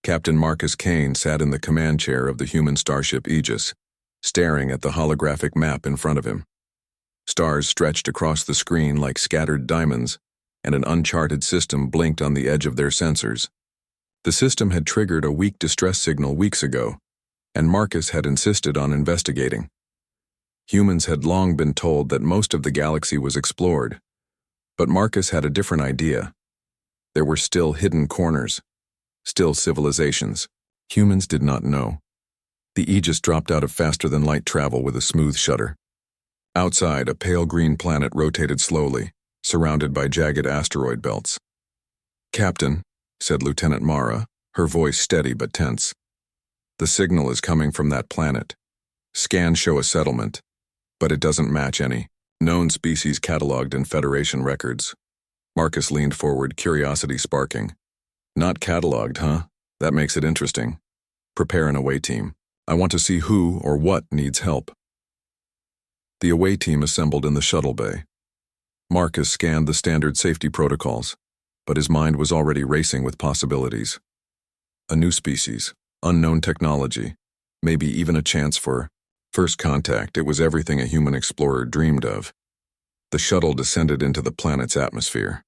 Captain Marcus Kane sat in the command chair of the human starship Aegis, staring at the holographic map in front of him. Stars stretched across the screen like scattered diamonds, and an uncharted system blinked on the edge of their sensors. The system had triggered a weak distress signal weeks ago, and Marcus had insisted on investigating. Humans had long been told that most of the galaxy was explored, but Marcus had a different idea. There were still hidden corners, still civilizations. Humans did not know. The Aegis dropped out of faster-than-light travel with a smooth shudder. Outside, a pale green planet rotated slowly, surrounded by jagged asteroid belts. "Captain," said Lieutenant Mara, her voice steady but tense. "The signal is coming from that planet. Scans show a settlement, but it doesn't match any known species cataloged in Federation records." Marcus leaned forward, curiosity sparking. "Not cataloged, huh? That makes it interesting. Prepare an away team. I want to see who or what needs help." The away team assembled in the shuttle bay. Marcus scanned the standard safety protocols, but his mind was already racing with possibilities. A new species, unknown technology, maybe even a chance for first contact. It was everything a human explorer dreamed of. The shuttle descended into the planet's atmosphere.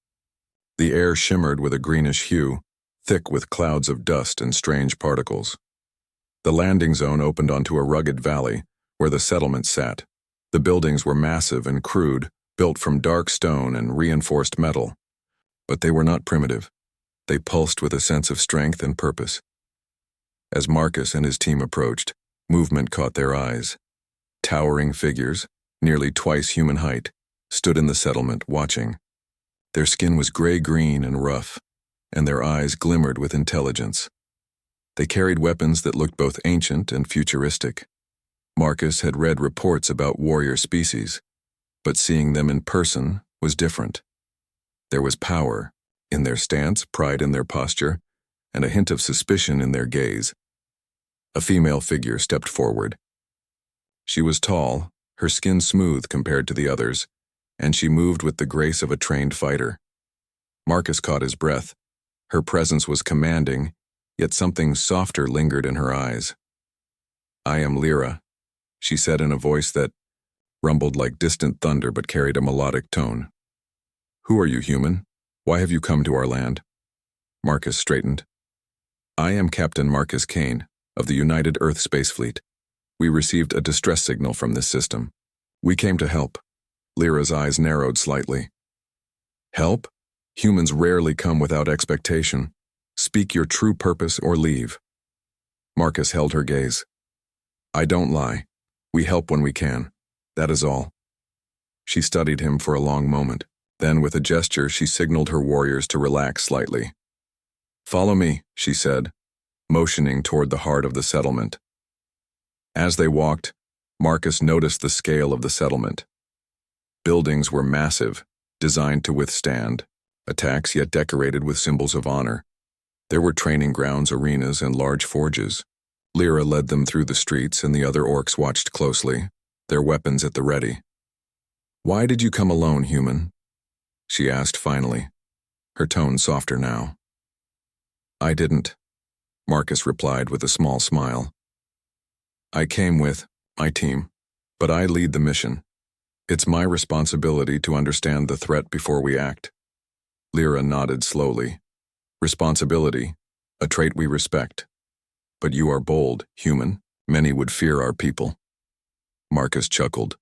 The air shimmered with a greenish hue, thick with clouds of dust and strange particles. The landing zone opened onto a rugged valley where the settlement sat. The buildings were massive and crude, built from dark stone and reinforced metal. But they were not primitive. They pulsed with a sense of strength and purpose. As Marcus and his team approached, movement caught their eyes. Towering figures, nearly twice human height, stood in the settlement watching. Their skin was gray-green and rough, and their eyes glimmered with intelligence. They carried weapons that looked both ancient and futuristic. Marcus had read reports about warrior species, but seeing them in person was different. There was power in their stance, pride in their posture, and a hint of suspicion in their gaze. A female figure stepped forward. She was tall, her skin smooth compared to the others, and she moved with the grace of a trained fighter. Marcus caught his breath. Her presence was commanding, yet something softer lingered in her eyes. "I am Lyra," she said in a voice that rumbled like distant thunder but carried a melodic tone. "Who are you, human? Why have you come to our land?" Marcus straightened. "I am Captain Marcus Kane, of the United Earth Space Fleet. We received a distress signal from this system. We came to help." Lyra's eyes narrowed slightly. "Help? Humans rarely come without expectation. Speak your true purpose or leave." Marcus held her gaze. "I don't lie. We help when we can. That is all." She studied him for a long moment. Then, with a gesture, she signaled her warriors to relax slightly. "Follow me," she said, motioning toward the heart of the settlement. As they walked, Marcus noticed the scale of the settlement. Buildings were massive, designed to withstand attacks yet decorated with symbols of honor. There were training grounds, arenas, and large forges. Lyra led them through the streets, and the other orcs watched closely, their weapons at the ready. "Why did you come alone, human?" she asked finally, her tone softer now. "I didn't," Marcus replied with a small smile. "I came with my team, but I lead the mission. It's my responsibility to understand the threat before we act." Lyra nodded slowly. "Responsibility, a trait we respect. But you are bold, human. Many would fear our people." Marcus chuckled.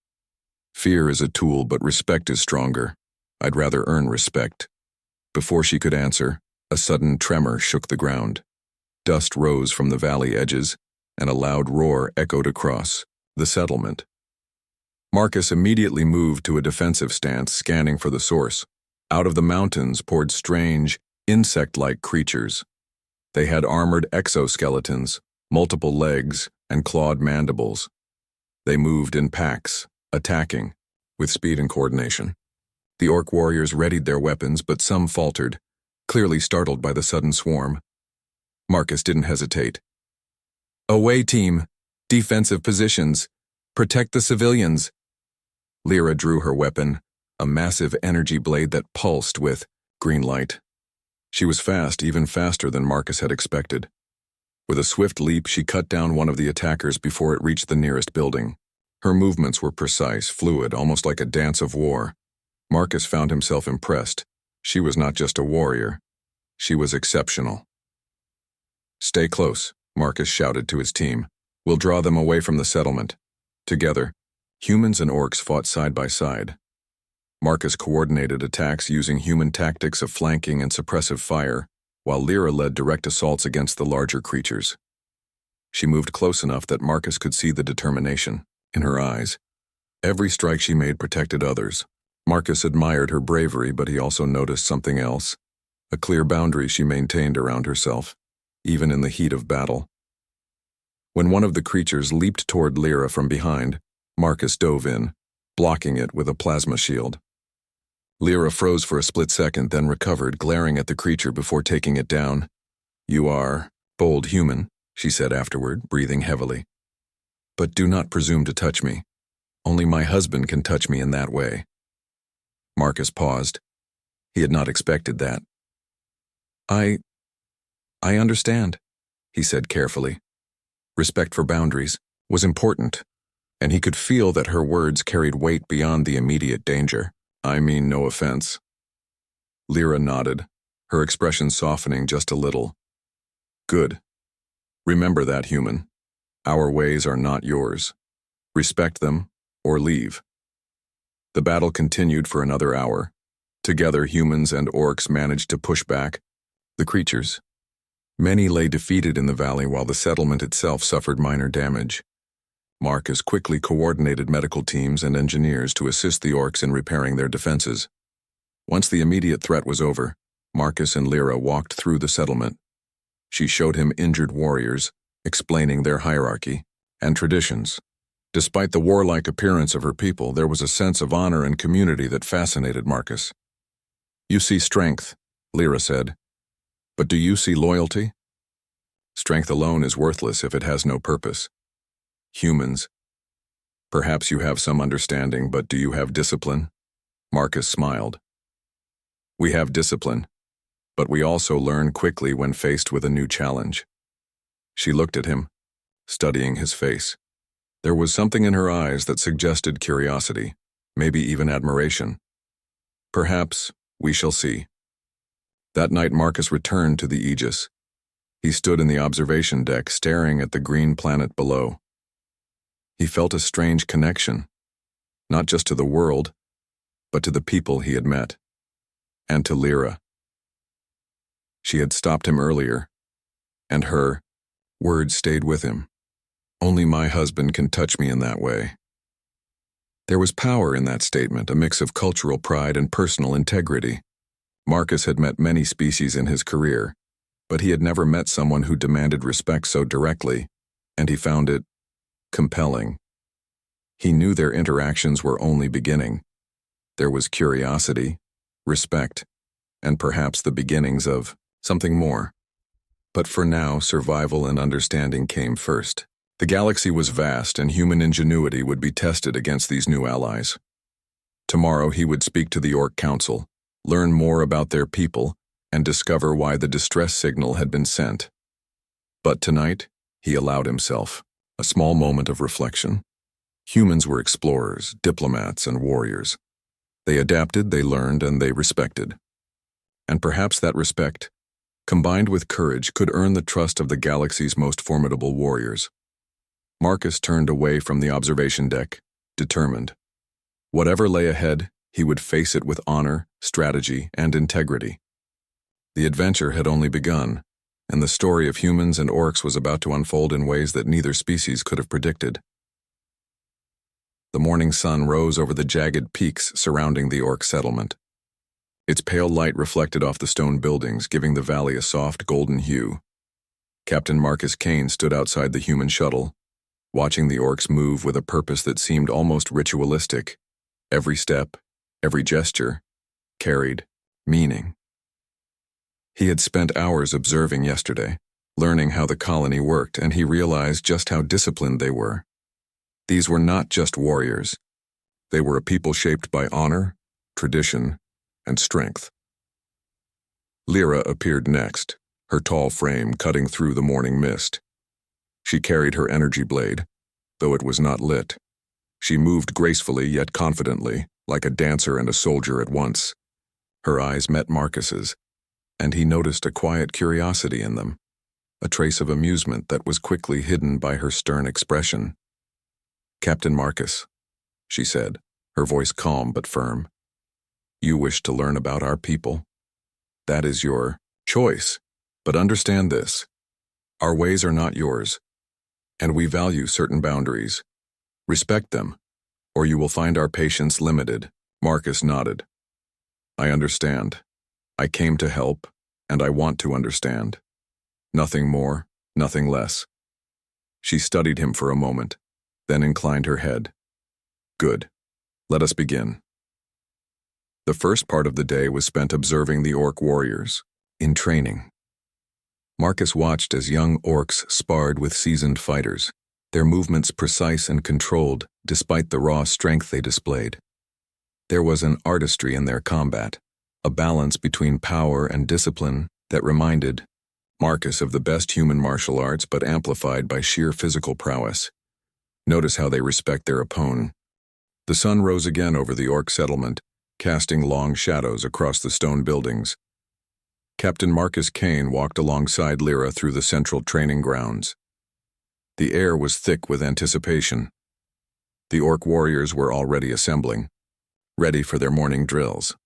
"Fear is a tool, but respect is stronger. I'd rather earn respect." Before she could answer, a sudden tremor shook the ground. Dust rose from the valley edges, and a loud roar echoed across the settlement. Marcus immediately moved to a defensive stance, scanning for the source. Out of the mountains poured strange, insect-like creatures. They had armored exoskeletons, multiple legs, and clawed mandibles. They moved in packs, attacking, with speed and coordination. The orc warriors readied their weapons, but some faltered, clearly startled by the sudden swarm. Marcus didn't hesitate. "Away team, defensive positions, protect the civilians." Lyra drew her weapon, a massive energy blade that pulsed with green light. She was fast, even faster than Marcus had expected. With a swift leap, she cut down one of the attackers before it reached the nearest building. Her movements were precise, fluid, almost like a dance of war. Marcus found himself impressed. She was not just a warrior. She was exceptional. "Stay close," Marcus shouted to his team. "We'll draw them away from the settlement." Together, humans and orcs fought side by side. Marcus coordinated attacks using human tactics of flanking and suppressive fire, while Lyra led direct assaults against the larger creatures. She moved close enough that Marcus could see the determination in her eyes. Every strike she made protected others. Marcus admired her bravery, but he also noticed something else, a clear boundary she maintained around herself, even in the heat of battle. When one of the creatures leaped toward Lyra from behind, Marcus dove in, blocking it with a plasma shield. Lyra froze for a split second, then recovered, glaring at the creature before taking it down. "You are bold human," she said afterward, breathing heavily. "But do not presume to touch me. Only my husband can touch me in that way." Marcus paused. He had not expected that. I understand," he said carefully. Respect for boundaries was important, and he could feel that her words carried weight beyond the immediate danger. "I mean no offense." Lyra nodded, her expression softening just a little. "Good. Remember that, human. Our ways are not yours. Respect them, or leave." The battle continued for another hour. Together, humans and orcs managed to push back the creatures. Many lay defeated in the valley while the settlement itself suffered minor damage. Marcus quickly coordinated medical teams and engineers to assist the orcs in repairing their defenses. Once the immediate threat was over, Marcus and Lyra walked through the settlement. She showed him injured warriors, explaining their hierarchy and traditions. Despite the warlike appearance of her people, there was a sense of honor and community that fascinated Marcus. "You see strength," Lyra said, "but do you see loyalty? Strength alone is worthless if it has no purpose. Humans, perhaps you have some understanding, but do you have discipline?" Marcus smiled. "We have discipline, but we also learn quickly when faced with a new challenge." She looked at him, studying his face. There was something in her eyes that suggested curiosity, maybe even admiration. "Perhaps we shall see." That night Marcus returned to the Aegis. He stood in the observation deck, staring at the green planet below. He felt a strange connection, not just to the world, but to the people he had met, and to Lyra. She had stopped him earlier, and her words stayed with him. "Only my husband can touch me in that way." There was power in that statement, a mix of cultural pride and personal integrity. Marcus had met many species in his career, but he had never met someone who demanded respect so directly, and he found it compelling. He knew their interactions were only beginning. There was curiosity, respect, and perhaps the beginnings of something more. But for now, survival and understanding came first. The galaxy was vast, and human ingenuity would be tested against these new allies. Tomorrow he would speak to the Orc Council, learn more about their people, and discover why the distress signal had been sent. But tonight, he allowed himself a small moment of reflection. Humans were explorers, diplomats, and warriors. They adapted, they learned, and they respected. And perhaps that respect, combined with courage, could earn the trust of the galaxy's most formidable warriors. Marcus turned away from the observation deck, determined. Whatever lay ahead, he would face it with honor, strategy, and integrity. The adventure had only begun, and the story of humans and orcs was about to unfold in ways that neither species could have predicted. The morning sun rose over the jagged peaks surrounding the orc settlement. Its pale light reflected off the stone buildings, giving the valley a soft golden hue. Captain Marcus Kane stood outside the human shuttle, watching the orcs move with a purpose that seemed almost ritualistic. Every step, every gesture, carried meaning. He had spent hours observing yesterday, learning how the colony worked, and he realized just how disciplined they were. These were not just warriors. They were a people shaped by honor, tradition, and strength. Lyra appeared next, her tall frame cutting through the morning mist. She carried her energy blade, though it was not lit. She moved gracefully yet confidently, like a dancer and a soldier at once. Her eyes met Marcus's, and he noticed a quiet curiosity in them, a trace of amusement that was quickly hidden by her stern expression. "Captain Marcus," she said, her voice calm but firm. "You wish to learn about our people? That is your choice, but understand this. Our ways are not yours, and we value certain boundaries. Respect them, or you will find our patience limited." Marcus nodded. "I understand. I came to help, and I want to understand. Nothing more, nothing less." She studied him for a moment, then inclined her head. "Good. Let us begin." The first part of the day was spent observing the Orc warriors, in training. Marcus watched as young Orcs sparred with seasoned fighters, their movements precise and controlled despite the raw strength they displayed. There was an artistry in their combat, a balance between power and discipline that reminded Marcus of the best human martial arts but amplified by sheer physical prowess. Notice how they respect their opponent. The sun rose again over the Orc settlement, casting long shadows across the stone buildings. Captain Marcus Kane walked alongside Lyra through the central training grounds. The air was thick with anticipation. The Orc warriors were already assembling, ready for their morning drills.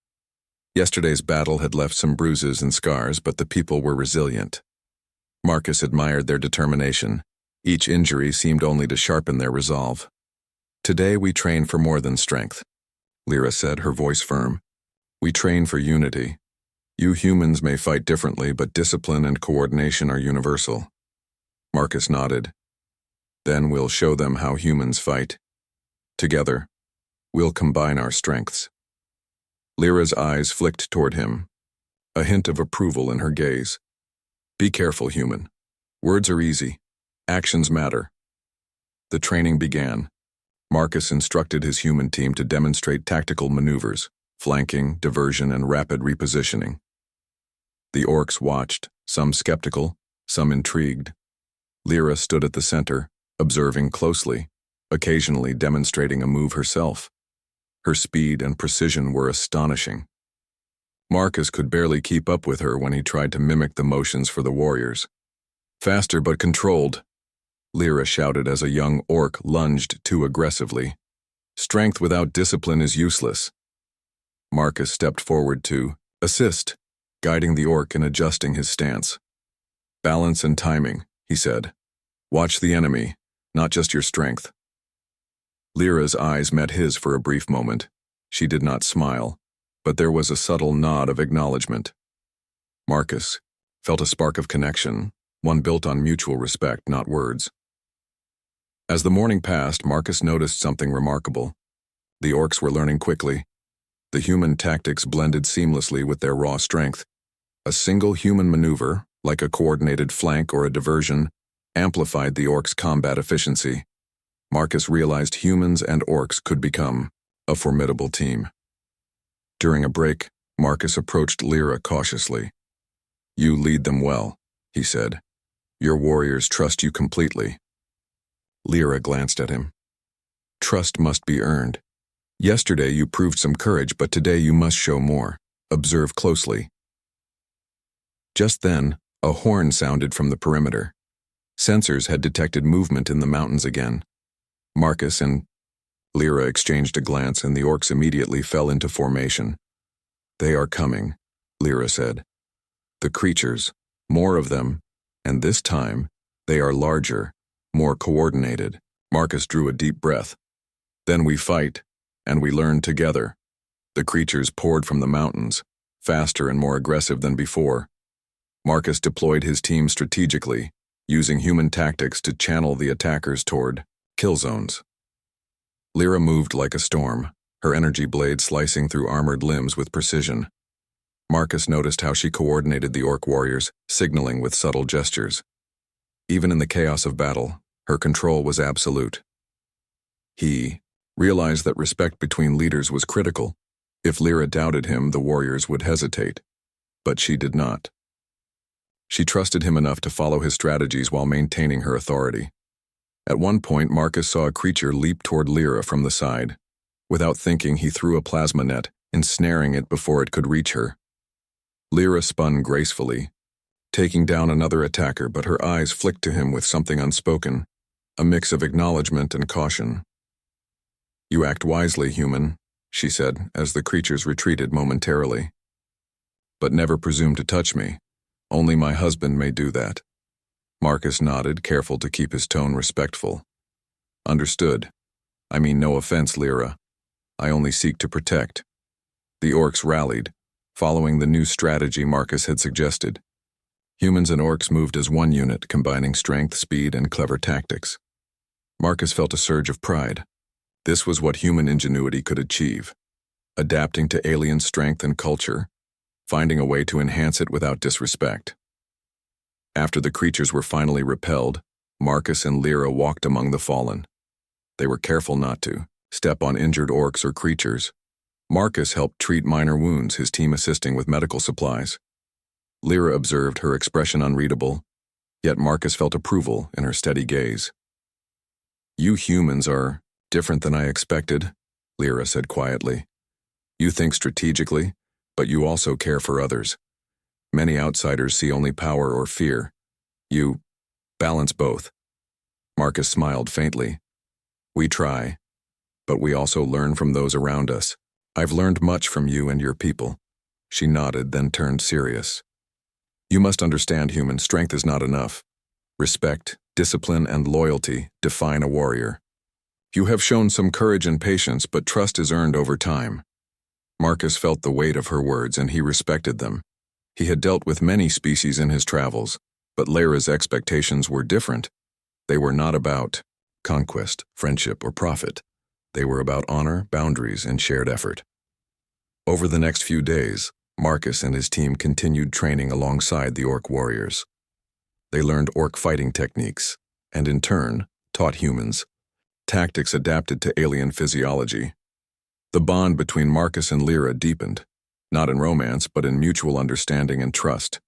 Yesterday's battle had left some bruises and scars, but the people were resilient. Marcus admired their determination. Each injury seemed only to sharpen their resolve. "Today we train for more than strength," Lyra said, her voice firm. "We train for unity. You humans may fight differently, but discipline and coordination are universal." Marcus nodded. "Then we'll show them how humans fight. Together, we'll combine our strengths." Lyra's eyes flicked toward him, a hint of approval in her gaze. "Be careful, human. Words are easy. Actions matter." The training began. Marcus instructed his human team to demonstrate tactical maneuvers, flanking, diversion, and rapid repositioning. The Orcs watched, some skeptical, some intrigued. Lyra stood at the center, observing closely, occasionally demonstrating a move herself. Her speed and precision were astonishing. Marcus could barely keep up with her when he tried to mimic the motions for the warriors. "Faster but controlled," Lyra shouted as a young Orc lunged too aggressively. "Strength without discipline is useless." Marcus stepped forward to assist, guiding the Orc in adjusting his stance. "Balance and timing," he said. "Watch the enemy, not just your strength." Lyra's eyes met his for a brief moment. She did not smile, but there was a subtle nod of acknowledgement. Marcus felt a spark of connection, one built on mutual respect, not words. As the morning passed, Marcus noticed something remarkable. The Orcs were learning quickly. The human tactics blended seamlessly with their raw strength. A single human maneuver, like a coordinated flank or a diversion, amplified the Orcs' combat efficiency. Marcus realized humans and Orcs could become a formidable team. During a break, Marcus approached Lyra cautiously. "You lead them well," he said. "Your warriors trust you completely." Lyra glanced at him. "Trust must be earned. Yesterday you proved some courage, but today you must show more. Observe closely." Just then, a horn sounded from the perimeter. Sensors had detected movement in the mountains again. Marcus and Lyra exchanged a glance, and the Orcs immediately fell into formation. "They are coming," Lyra said. "The creatures, more of them, and this time, they are larger, more coordinated." Marcus drew a deep breath. "Then we fight, and we learn together." The creatures poured from the mountains, faster and more aggressive than before. Marcus deployed his team strategically, using human tactics to channel the attackers toward kill zones. Lyra moved like a storm, her energy blade slicing through armored limbs with precision. Marcus noticed how she coordinated the Orc warriors, signaling with subtle gestures. Even in the chaos of battle, her control was absolute. He realized that respect between leaders was critical. If Lyra doubted him, the warriors would hesitate. But she did not. She trusted him enough to follow his strategies while maintaining her authority. At one point, Marcus saw a creature leap toward Lyra from the side. Without thinking, he threw a plasma net, ensnaring it before it could reach her. Lyra spun gracefully, taking down another attacker, but her eyes flicked to him with something unspoken, a mix of acknowledgement and caution. "You act wisely, human," she said, as the creatures retreated momentarily. "But never presume to touch me. Only my husband may do that." Marcus nodded, careful to keep his tone respectful. "Understood. I mean no offense, Lyra. I only seek to protect." The orcs rallied, following the new strategy Marcus had suggested. Humans and orcs moved as one unit, combining strength, speed, and clever tactics. Marcus felt a surge of pride. This was what human ingenuity could achieve, adapting to alien strength and culture, finding a way to enhance it without disrespect. After the creatures were finally repelled, Marcus and Lyra walked among the fallen. They were careful not to step on injured orcs or creatures. Marcus helped treat minor wounds, his team assisting with medical supplies. Lyra observed, her expression unreadable, yet Marcus felt approval in her steady gaze. "You humans are different than I expected," Lyra said quietly. "You think strategically, but you also care for others. Many outsiders see only power or fear. You balance both." Marcus smiled faintly. "We try, but we also learn from those around us. I've learned much from you and your people." She nodded, then turned serious. "You must understand, human, strength is not enough. Respect, discipline, and loyalty define a warrior. You have shown some courage and patience, but trust is earned over time." Marcus felt the weight of her words, and he respected them. He had dealt with many species in his travels, but Lyra's expectations were different. They were not about conquest, friendship, or profit. They were about honor, boundaries, and shared effort. Over the next few days, Marcus and his team continued training alongside the orc warriors. They learned orc fighting techniques, and in turn, taught humans tactics adapted to alien physiology. The bond between Marcus and Lyra deepened, not in romance, but in mutual understanding and trust.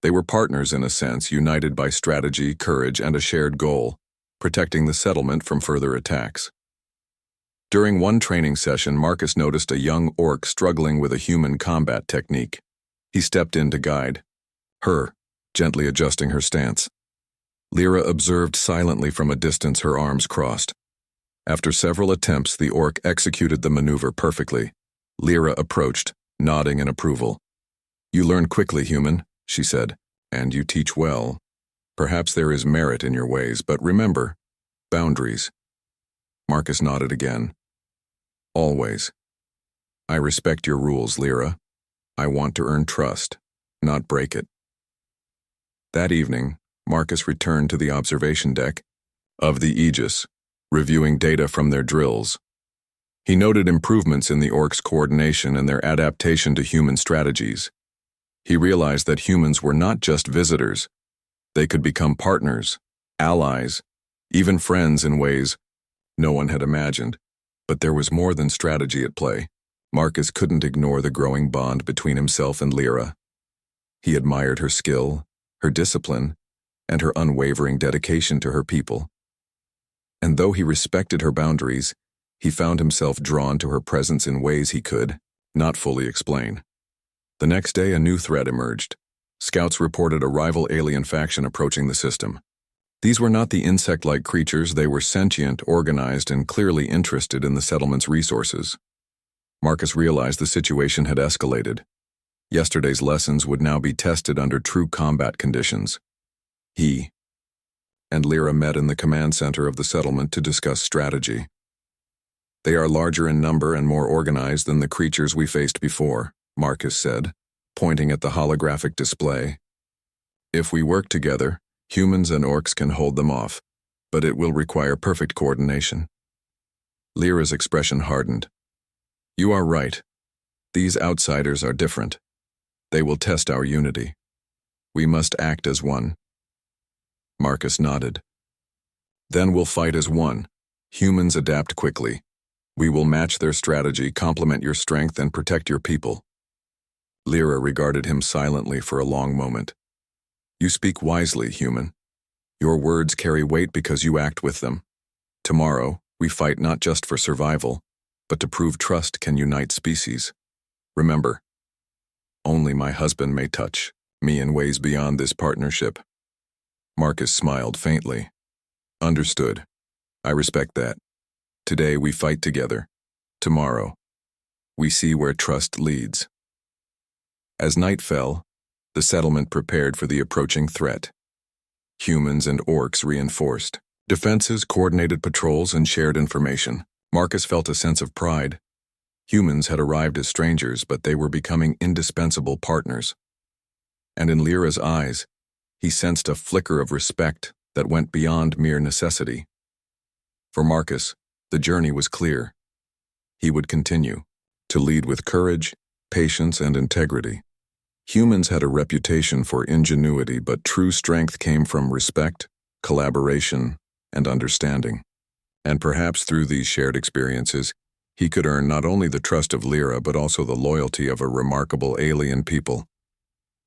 They were partners in a sense, united by strategy, courage, and a shared goal, protecting the settlement from further attacks. During one training session, Marcus noticed a young orc struggling with a human combat technique. He stepped in to guide her, gently adjusting her stance. Lyra observed silently from a distance, her arms crossed. After several attempts, the orc executed the maneuver perfectly. Lyra approached, nodding in approval. "You learn quickly, human," she said, "and you teach well. Perhaps there is merit in your ways, but remember, boundaries." Marcus nodded again. "Always. I respect your rules, Lyra. I want to earn trust, not break it." That evening, Marcus returned to the observation deck of the Aegis, reviewing data from their drills. He noted improvements in the orcs' coordination and their adaptation to human strategies. He realized that humans were not just visitors. They could become partners, allies, even friends in ways no one had imagined. But there was more than strategy at play. Marcus couldn't ignore the growing bond between himself and Lyra. He admired her skill, her discipline, and her unwavering dedication to her people. And though he respected her boundaries, he found himself drawn to her presence in ways he could not fully explain. The next day, a new threat emerged. Scouts reported a rival alien faction approaching the system. These were not the insect-like creatures. They were sentient, organized, and clearly interested in the settlement's resources. Marcus realized the situation had escalated. Yesterday's lessons would now be tested under true combat conditions. He and Lyra met in the command center of the settlement to discuss strategy. "They are larger in number and more organized than the creatures we faced before," Marcus said, pointing at the holographic display. "If we work together, humans and orcs can hold them off, but it will require perfect coordination." Lyra's expression hardened. "You are right. These outsiders are different. They will test our unity. We must act as one." Marcus nodded. "Then we'll fight as one. Humans adapt quickly. We will match their strategy, complement your strength, and protect your people." Lyra regarded him silently for a long moment. You speak wisely, human. Your words carry weight because you act with them. Tomorrow, we fight not just for survival, but to prove trust can unite species. Remember, only my husband may touch me in ways beyond this partnership. Marcus smiled faintly. Understood. I respect that. Today we fight together. Tomorrow, we see where trust leads. As night fell, the settlement prepared for the approaching threat. Humans and orcs reinforced defenses, coordinated patrols, and shared information. Marcus felt a sense of pride. Humans had arrived as strangers, but they were becoming indispensable partners. And in Lyra's eyes, he sensed a flicker of respect that went beyond mere necessity. For Marcus, the journey was clear. He would continue to lead with courage, patience, and integrity. Humans had a reputation for ingenuity, but true strength came from respect, collaboration, and understanding. And perhaps through these shared experiences, he could earn not only the trust of Lyra, but also the loyalty of a remarkable alien people.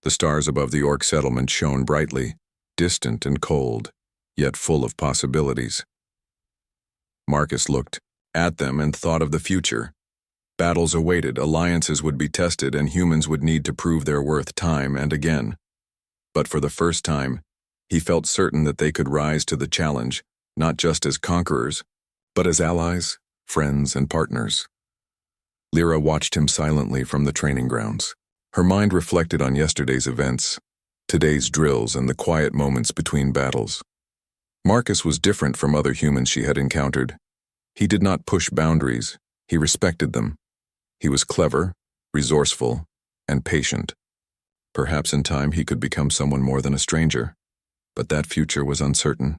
The stars above the orc settlement shone brightly, distant and cold, yet full of possibilities. Marcus looked at them and thought of the future. Battles awaited, alliances would be tested, and humans would need to prove their worth time and again. But for the first time, he felt certain that they could rise to the challenge, not just as conquerors, but as allies, friends, and partners. Lyra watched him silently from the training grounds. Her mind reflected on yesterday's events, today's drills, and the quiet moments between battles. Marcus was different from other humans she had encountered. He did not push boundaries, he respected them. He was clever, resourceful, and patient. Perhaps in time he could become someone more than a stranger, but that future was uncertain.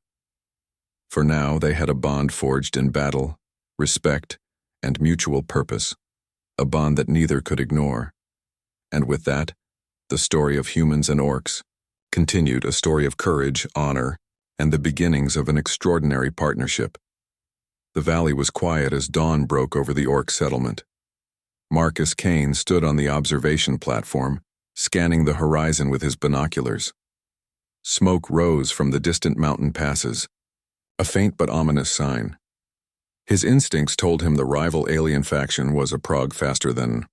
For now, they had a bond forged in battle, respect, and mutual purpose, a bond that neither could ignore. And with that, the story of humans and orcs continued, a story of courage, honor, and the beginnings of an extraordinary partnership. The valley was quiet as dawn broke over the orc settlement. Marcus Kane stood on the observation platform, scanning the horizon with his binoculars. Smoke rose from the distant mountain passes, a faint but ominous sign. His instincts told him the rival alien faction was a prog faster than.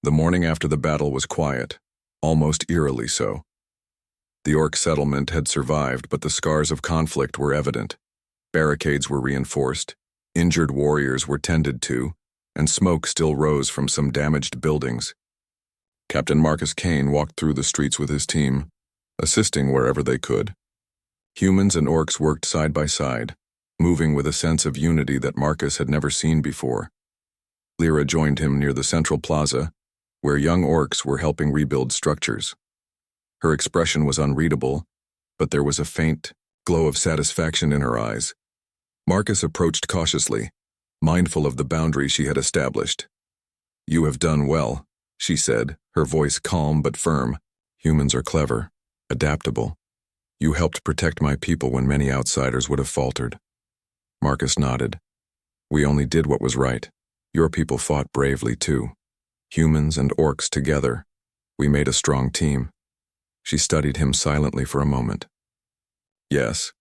The morning after the battle was quiet, almost eerily so. The orc settlement had survived, but the scars of conflict were evident. Barricades were reinforced, injured warriors were tended to, and smoke still rose from some damaged buildings. Captain Marcus Kane walked through the streets with his team, assisting wherever they could. Humans and orcs worked side by side, moving with a sense of unity that Marcus had never seen before. Lyra joined him near the central plaza, where young orcs were helping rebuild structures. Her expression was unreadable, but there was a faint glow of satisfaction in her eyes. Marcus approached cautiously, mindful of the boundary she had established. "You have done well," she said, her voice calm but firm. "Humans are clever, adaptable. You helped protect my people when many outsiders would have faltered." Marcus nodded. "We only did what was right. Your people fought bravely too. Humans and orcs together. We made a strong team." She studied him silently for a moment. "Yes.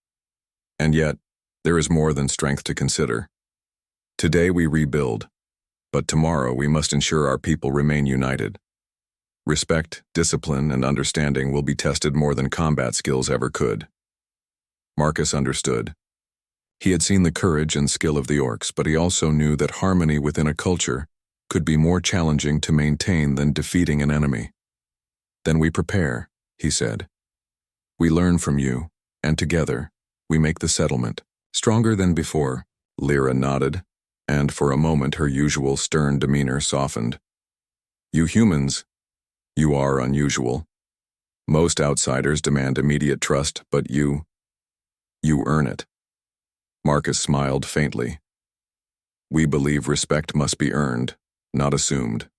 And yet, there is more than strength to consider. Today we rebuild, but tomorrow we must ensure our people remain united. Respect, discipline, and understanding will be tested more than combat skills ever could." Marcus understood. He had seen the courage and skill of the orcs, but he also knew that harmony within a culture could be more challenging to maintain than defeating an enemy. "Then we prepare," he said. "We learn from you, and together, we make the settlement stronger than before." Lyra nodded, and for a moment her usual stern demeanor softened. "You humans, you are unusual. Most outsiders demand immediate trust, but you earn it." Marcus smiled faintly. "We believe respect must be earned, not assumed.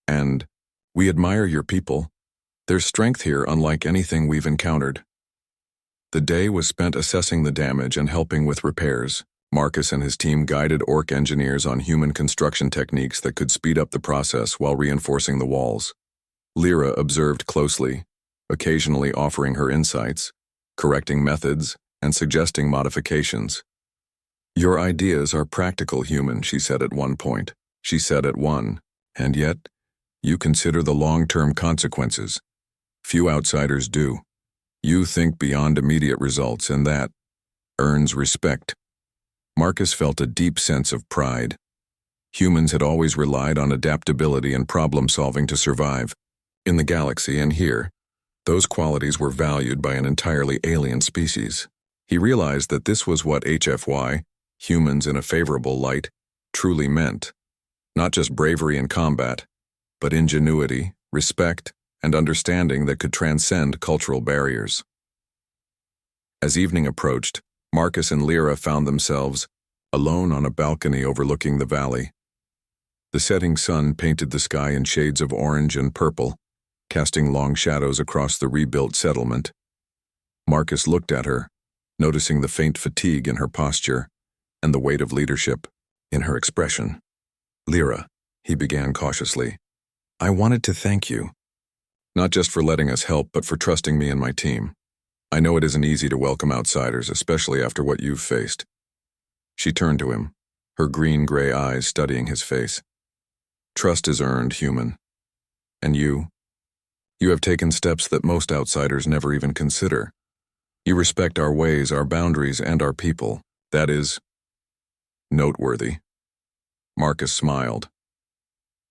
And we admire your people. There's strength here unlike anything we've encountered." The day was spent assessing the damage and helping with repairs. Marcus and his team guided orc engineers on human construction techniques that could speed up the process while reinforcing the walls. Lyra observed closely, occasionally offering her insights, correcting methods, and suggesting modifications. "Your ideas are practical, human," she said at one point. She said at one, "And yet, you consider the long-term consequences. Few outsiders do. You think beyond immediate results, and that earns respect." Marcus felt a deep sense of pride. Humans had always relied on adaptability and problem-solving to survive. In the galaxy and here, those qualities were valued by an entirely alien species. He realized that this was what HFY, humans in a favorable light, truly meant. Not just bravery in combat, but ingenuity, respect, and understanding that could transcend cultural barriers. As evening approached, Marcus and Lyra found themselves alone on a balcony overlooking the valley. The setting sun painted the sky in shades of orange and purple, casting long shadows across the rebuilt settlement. Marcus looked at her, noticing the faint fatigue in her posture and the weight of leadership in her expression. "Lyra," he began cautiously, "I wanted to thank you. Not just for letting us help, but for trusting me and my team. I know it isn't easy to welcome outsiders, especially after what you've faced." She turned to him, her green-gray eyes studying his face. "Trust is earned, human. And you have taken steps that most outsiders never even consider. You respect our ways, our boundaries, and our people. That is noteworthy." Marcus smiled.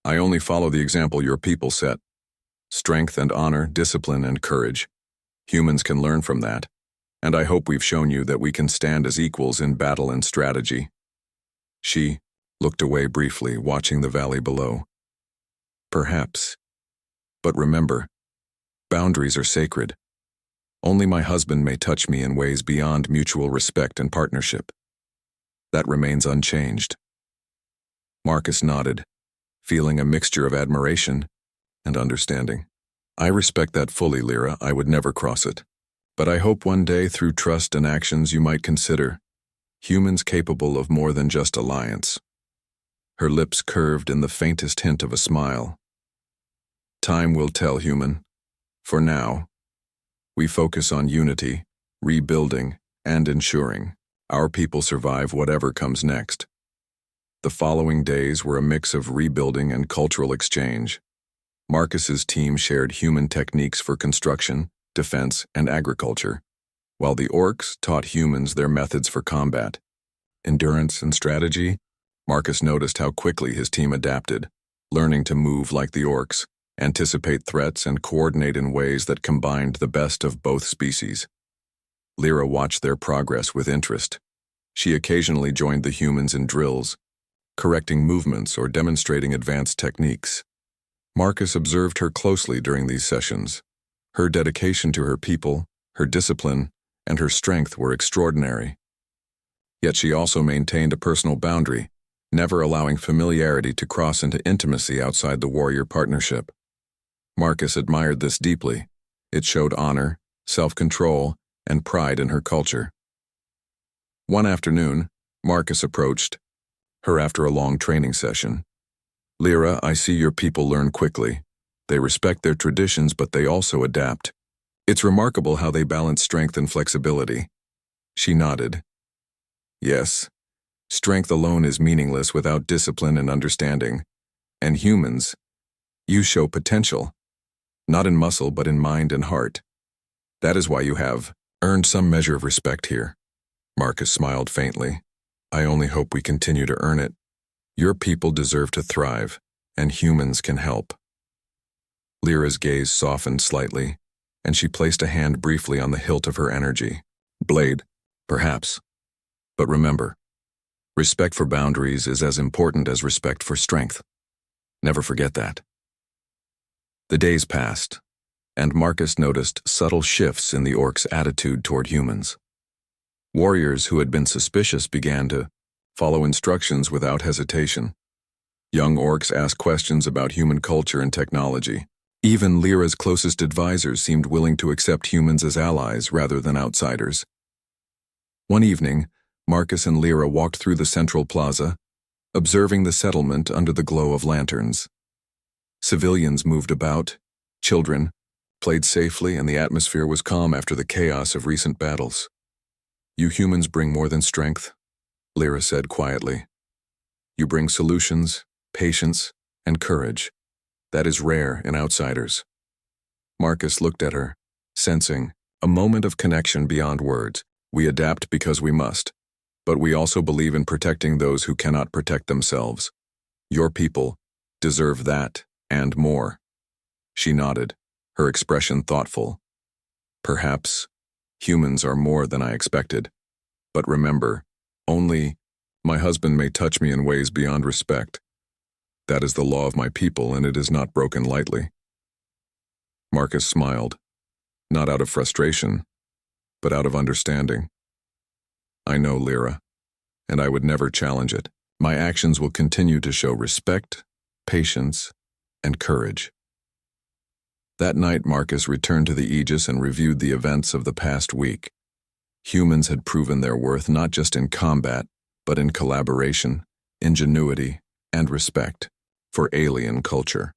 "I only follow the example your people set. Strength and honor, discipline and courage. Humans can learn from that, and I hope we've shown you that we can stand as equals in battle and strategy." She looked away briefly, watching the valley below. "Perhaps. But remember, boundaries are sacred. Only my husband may touch me in ways beyond mutual respect and partnership. That remains unchanged." Marcus nodded, feeling a mixture of admiration and understanding. "I respect that fully, Lyra. I would never cross it. But I hope one day, through trust and actions, you might consider humans capable of more than just alliance." Her lips curved in the faintest hint of a smile. "Time will tell, human. For now, we focus on unity, rebuilding, and ensuring our people survive whatever comes next." The following days were a mix of rebuilding and cultural exchange. Marcus's team shared human techniques for construction, defense, and agriculture, while the Orcs taught humans their methods for combat. Endurance and strategy, Marcus noticed how quickly his team adapted, learning to move like the Orcs, anticipate threats, and coordinate in ways that combined the best of both species. Lyra watched their progress with interest. She occasionally joined the humans in drills, correcting movements or demonstrating advanced techniques. Marcus observed her closely during these sessions. Her dedication to her people, her discipline, and her strength were extraordinary. Yet she also maintained a personal boundary, never allowing familiarity to cross into intimacy outside the warrior partnership. Marcus admired this deeply. It showed honor, self-control, and pride in her culture. One afternoon, Marcus approached her after a long training session. "Lyra, I see your people learn quickly. They respect their traditions, but they also adapt. It's remarkable how they balance strength and flexibility." She nodded. "Yes, strength alone is meaningless without discipline and understanding. And humans, you show potential, not in muscle but in mind and heart. That is why you have earned some measure of respect here." Marcus smiled faintly. "I only hope we continue to earn it. Your people deserve to thrive, and humans can help." Lyra's gaze softened slightly, and she placed a hand briefly on the hilt of her energy blade, perhaps. But remember, respect for boundaries is as important as respect for strength. Never forget that. The days passed, and Marcus noticed subtle shifts in the Orcs' attitude toward humans. Warriors who had been suspicious began to follow instructions without hesitation. Young Orcs asked questions about human culture and technology. Even Lyra's closest advisors seemed willing to accept humans as allies rather than outsiders. One evening, Marcus and Lyra walked through the central plaza, observing the settlement under the glow of lanterns. Civilians moved about, children, played safely, and the atmosphere was calm after the chaos of recent battles. "You humans bring more than strength," Lyra said quietly. "You bring solutions, patience, and courage. That is rare in outsiders." Marcus looked at her, sensing a moment of connection beyond words. "We adapt because we must, but we also believe in protecting those who cannot protect themselves. Your people deserve that and more." She nodded, her expression thoughtful. "Perhaps humans are more than I expected. But remember, only my husband may touch me in ways beyond respect. That is the law of my people, and it is not broken lightly." Marcus smiled, not out of frustration, but out of understanding. "I know, Lyra, and I would never challenge it. My actions will continue to show respect, patience, and courage." That night, Marcus returned to the Aegis and reviewed the events of the past week. Humans had proven their worth not just in combat, but in collaboration, ingenuity, and respect for alien culture.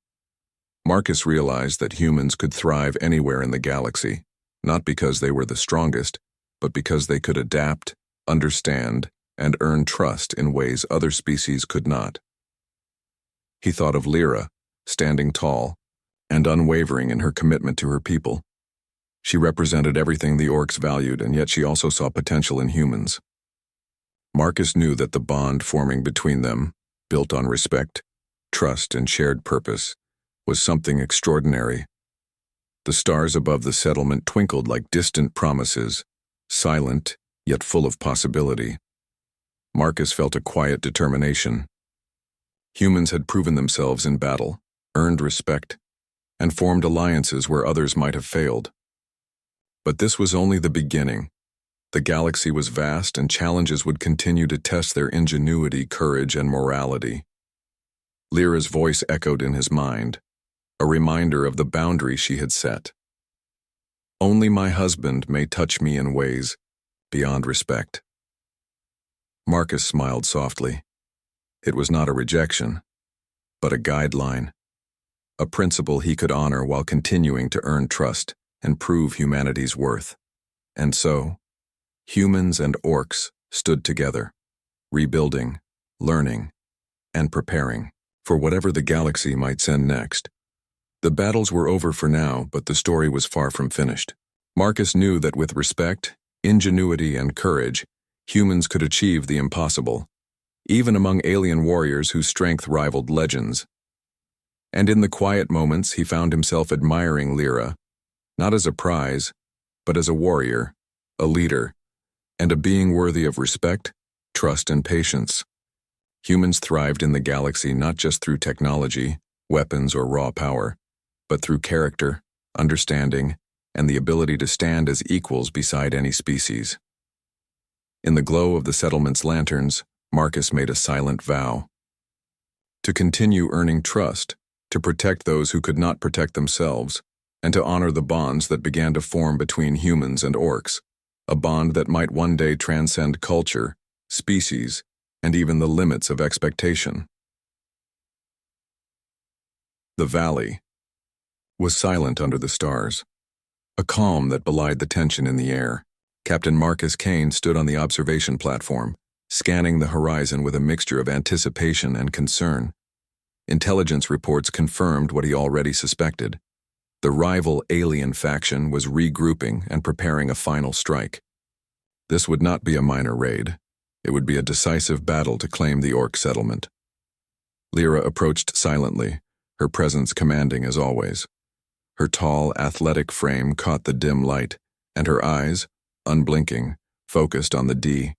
Marcus realized that humans could thrive anywhere in the galaxy, not because they were the strongest, but because they could adapt, understand, and earn trust in ways other species could not. He thought of Lyra, standing tall and unwavering in her commitment to her people. She represented everything the Orcs valued, and yet she also saw potential in humans. Marcus knew that the bond forming between them, built on respect, trust, and shared purpose, was something extraordinary. The stars above the settlement twinkled like distant promises, silent yet full of possibility. Marcus felt a quiet determination. Humans had proven themselves in battle, earned respect, and formed alliances where others might have failed. But this was only the beginning. The galaxy was vast, and challenges would continue to test their ingenuity, courage, and morality. Lyra's voice echoed in his mind, a reminder of the boundary she had set. "Only my husband may touch me in ways beyond respect." Marcus smiled softly. It was not a rejection, but a guideline, a principle he could honor while continuing to earn trust and prove humanity's worth. And so, humans and Orcs stood together, rebuilding, learning, and preparing for whatever the galaxy might send next. The battles were over for now, but the story was far from finished. Marcus knew that with respect, ingenuity, and courage, humans could achieve the impossible, even among alien warriors whose strength rivaled legends. And in the quiet moments, he found himself admiring Lyra, not as a prize, but as a warrior, a leader, and a being worthy of respect, trust, and patience. Humans thrived in the galaxy not just through technology, weapons, or raw power, but through character, understanding, and the ability to stand as equals beside any species. In the glow of the settlement's lanterns, Marcus made a silent vow. To continue earning trust, to protect those who could not protect themselves, and to honor the bonds that began to form between humans and Orcs, a bond that might one day transcend culture, species, and even the limits of expectation. The valley was silent under the stars, a calm that belied the tension in the air. Captain Marcus Kane stood on the observation platform, scanning the horizon with a mixture of anticipation and concern. Intelligence reports confirmed what he already suspected. The rival alien faction was regrouping and preparing a final strike. This would not be a minor raid. It would be a decisive battle to claim the Orc settlement. Lyra approached silently, her presence commanding as always. Her tall, athletic frame caught the dim light, and her eyes, unblinking, focused on the D.